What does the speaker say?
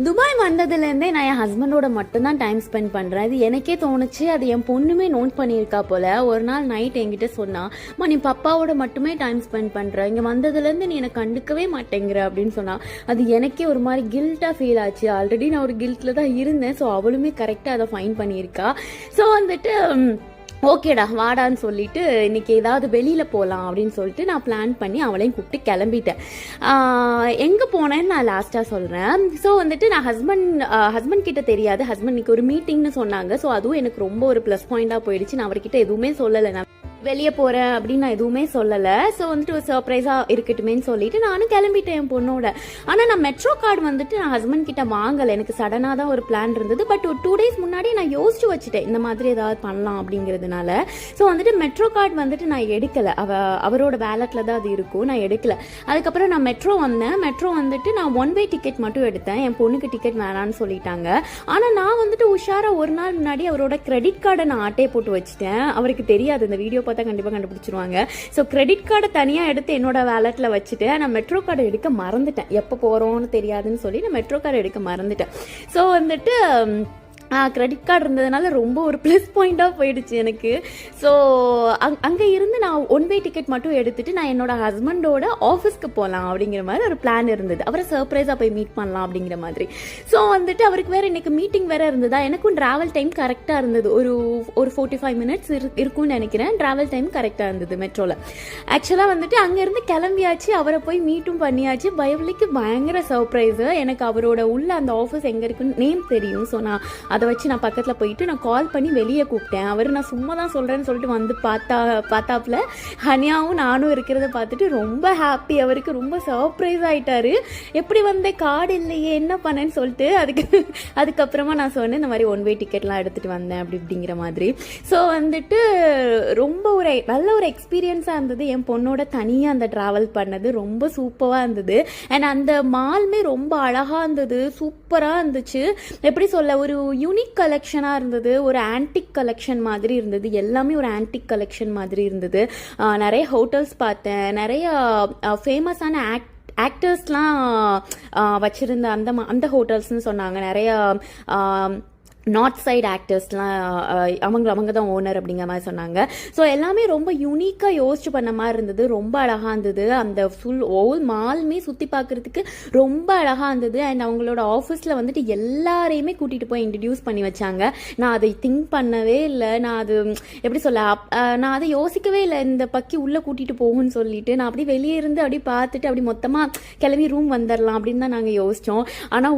Dubai வந்ததுலேருந்தே நான் என் ஹஸ்பண்டோட மட்டும்தான் டைம் ஸ்பெண்ட் பண்ணுறேன். அது எனக்கே தோணுச்சு, அது என் பொண்ணுமே நோட் பண்ணியிருக்கா போல். ஒரு நாள் நைட் என்கிட்ட சொன்னா, நீ பப்பாவோட மட்டுமே டைம் ஸ்பெண்ட் பண்ணுற, இங்கே வந்ததுலேருந்து நீ எனக்கு கண்டுக்கவே மாட்டேங்கிற அப்படின்னு சொன்னா. அது எனக்கே ஒரு மாதிரி கில்ட்டாக ஃபீல் ஆச்சு. ஆல்ரெடி நான் ஒரு கில்ட்டில் தான் இருந்தேன். ஸோ அவளுமே கரெக்டாக அதை ஃபைன் பண்ணியிருக்கா. ஸோ வந்துட்டு ஓகேடா வாடான்னு சொல்லிட்டு இன்னைக்கு ஏதாவது வெளியில் போகலாம் அப்படின்னு சொல்லிட்டு நான் பிளான் பண்ணி அவளையும் கூப்பிட்டு கிளம்பிட்டேன். எங்கே போனேன்னு நான் லாஸ்ட்டாக சொல்கிறேன். ஸோ வந்துட்டு நான் ஹஸ்பண்ட் கிட்ட தெரியாது. ஹஸ்பண்ட் இன்னைக்கு ஒரு மீட்டிங்னு சொன்னாங்க. ஸோ அதுவும் எனக்கு ரொம்ப ஒரு ப்ளஸ் பாயிண்டாக போயிடுச்சு. நான் அவர்கிட்ட எதுவுமே சொல்லலை, நான் வெளியே போகிறேன் அப்படின்னு நான் எதுவுமே சொல்லலை. ஸோ வந்துட்டு ஒரு சர்ப்ரைஸாக இருக்கட்டுமேன்னு சொல்லிட்டு நானும் கிளம்பிட்டேன் என் பொண்ணோட. ஆனால் நான் மெட்ரோ கார்டு வந்துட்டு நான் ஹஸ்பண்ட் கிட்ட வாங்கலை. எனக்கு சடனாக தான் ஒரு பிளான் இருந்தது. பட் ஒரு 2 days முன்னாடி நான் யோசிச்சு வச்சுட்டேன் இந்த மாதிரி ஏதாவது பண்ணலாம் அப்படிங்கிறதுனால. ஸோ வந்துட்டு மெட்ரோ கார்டு வந்துட்டு நான் எடுக்கலை. அவரோட வேலட்டில் தான் அது இருக்கும், நான் எடுக்கலை. அதுக்கப்புறம் நான் மெட்ரோ வந்தேன். மெட்ரோ வந்துட்டு நான் 1 way டிக்கெட் மட்டும் எடுத்தேன். என் பொண்ணுக்கு டிக்கெட் வேணான்னு சொல்லிட்டாங்க. ஆனால் நான் வந்துட்டு உஷாராக ஒரு நாள் முன்னாடி அவரோட கிரெடிட் கார்டை நான் ஆட்டையை போட்டு வச்சுட்டேன். அவருக்கு தெரியாது, இந்த வீடியோ பார்த்தா கண்டிப்பாக கண்டுபிடிச்சிருவாங்க. ஸோ கிரெடிட் கார்டை தனியாக எடுத்து என்னோட வேலட்டில் வச்சுட்டு நான் மெட்ரோ கார்டை எடுக்க மறந்துட்டேன். எப்போ போகிறோன்னு தெரியாதுன்னு சொல்லி நான் மெட்ரோ கார்டை எடுக்க மறந்துட்டேன். ஸோ வந்துட்டு கிரெடிட் கார்டு இருந்ததுனால ரொம்ப ஒரு ப்ளஸ் பாயிண்டாக போயிடுச்சு எனக்கு. ஸோ அங்கே இருந்து நான் 1 way டிக்கெட் மட்டும் எடுத்துட்டு நான் என்னோட ஹஸ்பண்டோட ஆஃபீஸ்க்கு போகலாம் அப்படிங்கிற மாதிரி ஒரு பிளான் இருந்தது. அவரை சர்ப்ரைஸாக போய் மீட் பண்ணலாம் அப்படிங்கிற மாதிரி. ஸோ வந்துட்டு அவருக்கு வேறு இன்னைக்கு மீட்டிங் வேறு இருந்ததா. எனக்கும் ட்ராவல் டைம் கரெக்டாக இருந்தது. ஒரு 45 minutes இருக்கும்னு நினைக்கிறேன். ட்ராவல் டைம் கரெக்டாக இருந்தது மெட்ரோவில். ஆக்சுவலாக வந்துட்டு அங்கேருந்து கிளம்பியாச்சு, அவரை போய் மீட்டும் பண்ணியாச்சு. பயவலிக்கு பயங்கர சர்ப்ரைஸு. எனக்கு அவரோட உள்ள அந்த ஆஃபீஸ் எங்கே இருக்குன்னு நேம் தெரியும். ஸோ நான் அதை வச்சு நான் பக்கத்தில் போயிட்டு நான் கால் பண்ணி வெளியே கூப்பிட்டேன். அவர் நான் சும்மா தான் சொல்கிறேன்னு சொல்லிட்டு வந்து பார்த்தாப்புல ஹனியாவும் நானும் இருக்கிறத பார்த்துட்டு ரொம்ப ஹாப்பி. அவருக்கு ரொம்ப சர்ப்ரைஸ் ஆகிட்டாரு. எப்படி வந்த கார்டு இல்லையே என்ன பண்ணேன்னு சொல்லிட்டு அதுக்கப்புறமா நான் சொன்னேன் இந்த மாதிரி 1 way டிக்கெட்லாம் எடுத்துகிட்டு வந்தேன் அப்படிங்கிற மாதிரி. ஸோ வந்துட்டு ரொம்ப நல்ல ஒரு எக்ஸ்பீரியன்ஸாக இருந்தது. என் பொண்ணோட தனியாக அந்த ட்ராவல் பண்ணது ரொம்ப சூப்பராக இருந்தது. அண்ட் அந்த மால்மே ரொம்ப அழகாக இருந்தது, சூப்பராக இருந்துச்சு. எப்படி சொல்ல, ஒரு யூனிக் கலெக்ஷனாக இருந்தது, ஒரு ஆன்டிக் கலெக்ஷன் மாதிரி இருந்தது. எல்லாமே ஒரு ஆன்டிக் கலெக்ஷன் மாதிரி இருந்தது. நிறைய ஹோட்டல்ஸ் பார்த்தேன், நிறைய ஃபேமஸான ஆக்டர்ஸ்லாம் வச்சுருந்த அந்த ஹோட்டல்ஸ்னு சொன்னாங்க. நிறையா நார்த் சைடு ஆக்டர்ஸ்லாம் அவங்க தான் ஓனர் அப்படிங்கிற மாதிரி சொன்னாங்க. ஸோ எல்லாமே ரொம்ப யூனிக்காக யோசிச்சு பண்ண மாதிரி இருந்தது. ரொம்ப அழகாக இருந்தது. அந்த ஹோல் மால்மே சுற்றி பார்க்குறதுக்கு ரொம்ப அழகாக இருந்தது. அண்ட் அவங்களோட ஆஃபீஸில் வந்துட்டு எல்லாரையுமே கூட்டிகிட்டு போய் இன்ட்ரடியூஸ் பண்ணி வச்சாங்க. நான் அதை திங்க் பண்ணவே இல்லை. நான் அது எப்படி சொல்ல, நான் அதை யோசிக்கவே இல்லை இந்த பக்கி உள்ளே கூட்டிகிட்டு போகும்னு சொல்லிட்டு. நான் அப்படியே வெளியே இருந்து அப்படியே பார்த்துட்டு அப்படி மொத்தமாக கிளம்பி ரூம் வந்துடலாம் அப்படின்னு தான் நாங்கள் யோசித்தோம். ஆனால்